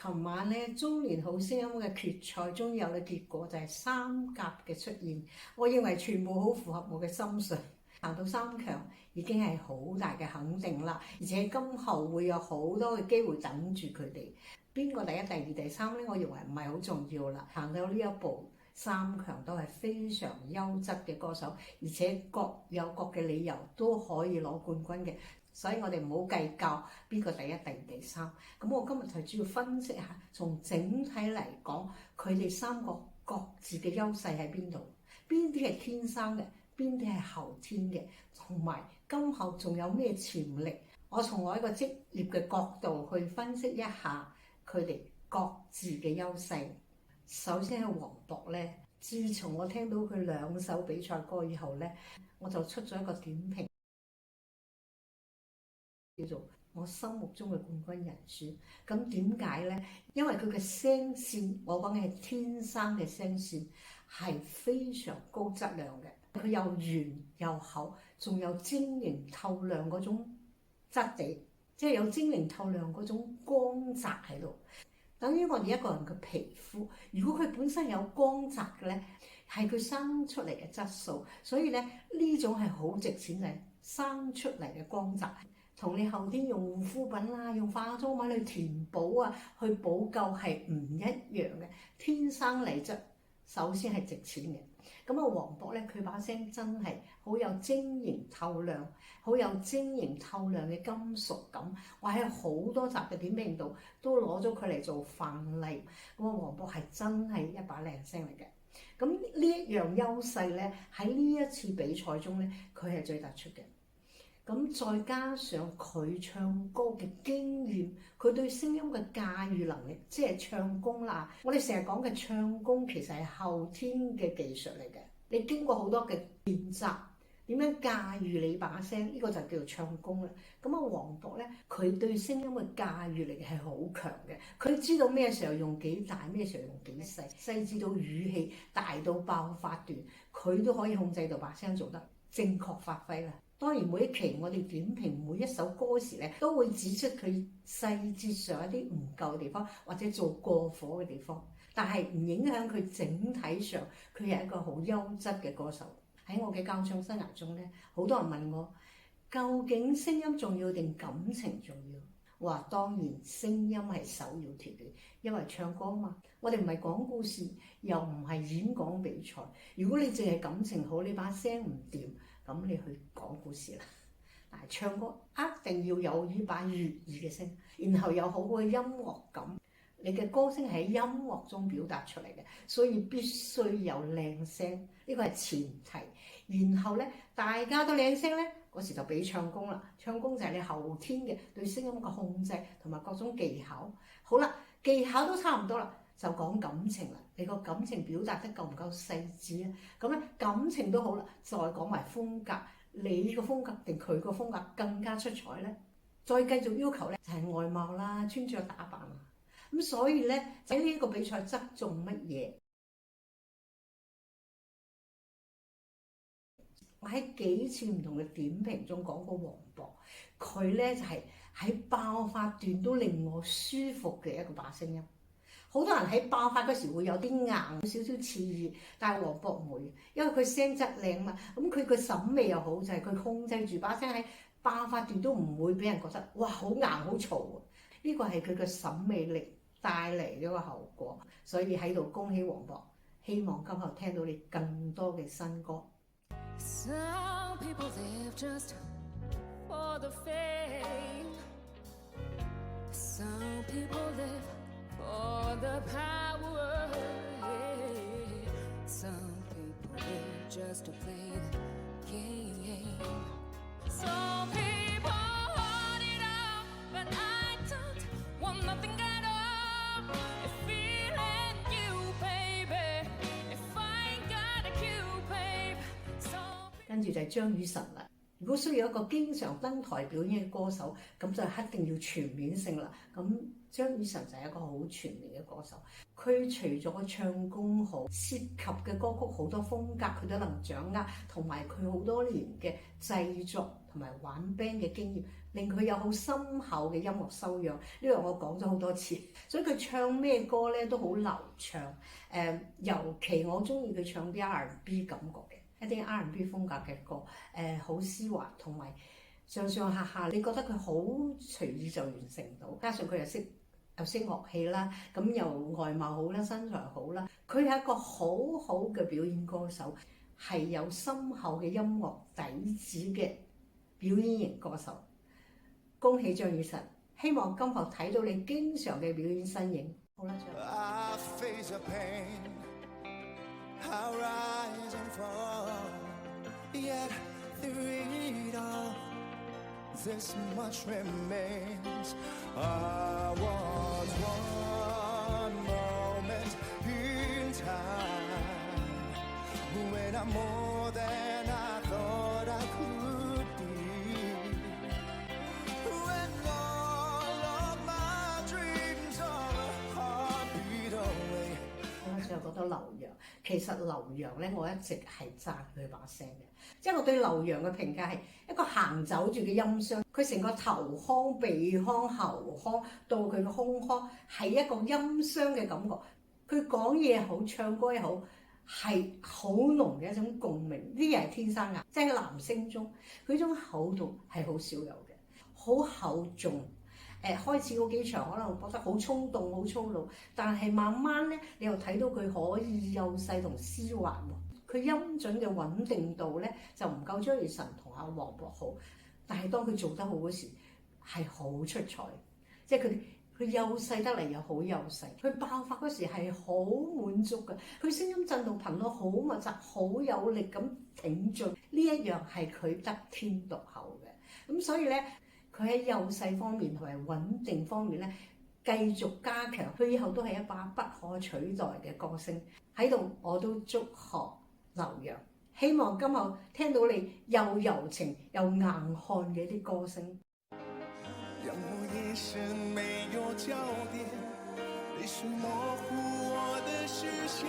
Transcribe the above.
琴晚咧中年好聲音嘅決賽終於有咗結果，就係三甲嘅出現。我認為全部好符合我嘅心水，行到三強已經係好大嘅肯定啦。而且今後會有好多嘅機會等住佢哋。邊個第一、第二、第三咧？我認為唔係好重要啦。行到呢一步，三強都係非常優質嘅歌手，而且各有各嘅理由都可以攞冠軍嘅。所以我哋唔好計較邊個第一、第二、第三。咁我今日就主要分析下，從整體嚟講，佢哋三個各自嘅優勢喺邊度，邊啲係天生嘅，邊啲係後天嘅，同埋今後仲有咩潛力。我從我一個職業嘅角度去分析一下佢哋各自嘅優勢。首先係黃渤咧，自從我聽到佢兩首比賽歌以後咧，我就出咗一個點評，叫做我心目中嘅冠軍人選。咁點解呢？因為佢嘅聲線，我講嘅係天生嘅聲線，係非常高質量嘅。佢又圓又厚，仲有晶瑩透亮嗰種質地，即係有晶瑩透亮嗰種光澤喺度。等於我哋一個人嘅皮膚，如果佢本身有光澤嘅咧，係佢生出嚟嘅質素。所以咧，呢種係好值錢嘅生出嚟嘅光澤，同你後天用護膚品啦、用化妝品去填補啊、去補救係唔一樣嘅。天生麗質首先係值錢嘅。咁啊，黃渤咧，佢把聲真係好有晶瑩透亮，好有晶瑩透亮嘅金屬感。我喺好多集嘅點評度都攞咗佢嚟做範例。咁啊，黃渤係真係一把靚聲嚟嘅。咁呢一樣優勢咧，喺呢一次比賽中咧，佢係最突出嘅。咁再加上佢唱歌嘅經驗，佢對聲音嘅駕馭能力，即係唱功啦。我哋成日講嘅唱功其實係後天嘅技術嚟嘅，你經過好多嘅練習，點樣駕馭你把聲，呢個就叫做唱功啦。咁啊，黃渤咧，佢對聲音嘅駕馭力係好強嘅，佢知道咩時候用幾大，咩時候用幾細，細緻到語氣，大到爆發段，佢都可以控制到把聲做得正確發揮啦。當然每一期我哋點評每一首歌時咧，都會指出佢細節上一啲唔夠嘅地方，或者做過火嘅地方，但係唔影響佢整體上佢係一個好優質嘅歌手。喺我嘅教唱生涯中咧，好多人問我究竟聲音重要定感情重要？我話當然聲音係首要條件，因為唱歌嘛，我哋唔係講故事，又唔係演講比賽。如果你淨係感情好，你把聲唔掂，咁你去講故事啦。但係唱歌一定要有呢把悅耳嘅聲，然後有好嘅音樂感。你嘅歌聲係喺音樂中表達出嚟嘅，所以必須有靚聲，呢個係前提。然後咧，大家都靚聲咧，嗰時就俾唱功啦。唱功就係你後天嘅對聲音嘅控制同埋各種技巧。好啦，技巧都差唔多啦，就講感情啦。你個感情表達得夠唔夠細緻啊？咁咧，感情都好啦，再講埋風格，你個風格定佢個風格更加出彩咧？再繼續要求咧，就係外貌啦、穿着打扮啦。咁所以咧，喺呢個比賽側重乜嘢？我喺幾次唔同嘅點評中講過黃渤，佢咧就係喺爆發段都令我舒服嘅一個把聲音。好多人喺爆發嗰時會有啲硬少少刺耳，但係黃渤唔會，因為佢聲質靚嘛。咁佢個審美又好，就係佢控制住把聲喺爆發段都唔會俾人覺得哇好硬好嘈。呢個係佢嘅審美力帶嚟嘅一個後果，所以喺度恭喜黃渤，希望今後聽到你更多嘅新歌。Some people live just for the fame. Some people live for the power. Some people live just to play the game. Some people want it all, but I don't want nothing at all. If it ain't you, baby, if I ain't got a cue, babe. 跟住就係張雨晨啦，如果需要一個經常登台表演嘅歌手，咁就一定要全面性啦。咁張雨晨就係一個好全面嘅歌手。佢除咗唱功好，涉及嘅歌曲好多風格佢都能掌握，同埋佢好多年嘅製作同埋玩 band 嘅經驗，令佢有好深厚嘅音樂修養。呢樣我講咗好多次，所以佢唱咩歌咧都好流暢。尤其我中意佢唱啲 R&B 感覺嘅。一啲 R&B 風格嘅歌，好絲滑，同埋上上下下，你覺得佢好隨意就完成到。加上佢又識樂器啦，咁又外貌好啦，身材好啦，佢係一個好好嘅表演歌手，係有深厚嘅音樂底子嘅表演型歌手。恭喜張雨晨，希望今後睇到你經常嘅表演身影。好啦，I rise and fall, yet through it all, this much remains. I was one moment in time when I'm more than I thought I could be. When all of my dreams are a heartbeat away. 我就覺得劉洋，其實劉洋咧，我一直係讚佢把聲嘅，即係我對劉洋嘅評價係一個行走住嘅音箱，佢成個頭腔、鼻腔、喉腔到佢嘅胸腔係一個音箱嘅感覺。佢講嘢好，唱歌又好，係好濃嘅一種共鳴。呢啲係天生嘅，即係男聲中佢種厚度係好少有嘅，好厚重。開始嗰幾場可能覺得好衝動、好粗魯，但係慢慢咧，你又睇到佢可以幼細同絲滑喎。佢音準嘅穩定度咧就唔夠張雨晨同阿黃渤好，但係當佢做得好嗰時係好出彩，即係佢幼細得嚟又好幼細，佢爆發嗰時係好滿足嘅，佢聲音震動頻率好密集、好有力咁挺進，呢一樣係佢得天獨厚嘅。咁所以咧，佢喺幼細方面同埋穩定方面咧，繼續加強，佢以後都係一把不可取代嘅歌聲。喺度我都祝賀劉洋，希望今後聽到你又柔情又硬漢嘅啲歌聲。讓我眼神沒有焦點，淚水模糊我的視線。